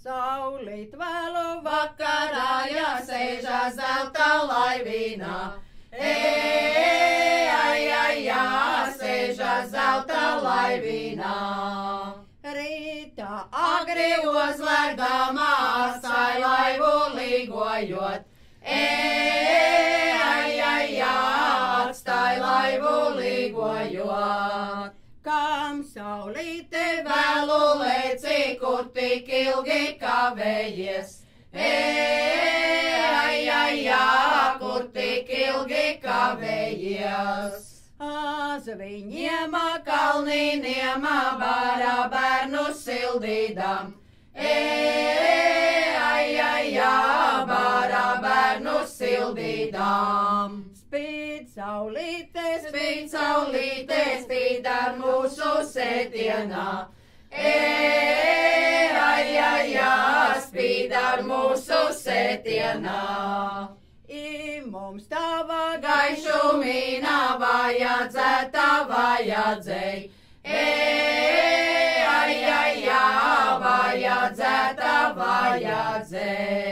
Saulīt vēlu vakarā, jāsēžā zelta laivīnā. Jāsēžā zelta laivīnā. Rītā agri uzlēdamā, atstāj laivu līgojot. Atstāj laivu līgojot. Kam saulīte vēlu leci, kur tik ilgi kavējies. Kur tik ilgi kavējies. Zviņiem, kalnīniem, bārā bērnu sildīdam. Bārā bērnu sildīdām. Spīd saulīte, spīd ar mūsu sētienā. Spīd ar mūsu sētienā. I mums tava gaišumīnā vajadzēja, vajadzēja. Vajadzēja, vajadzēja.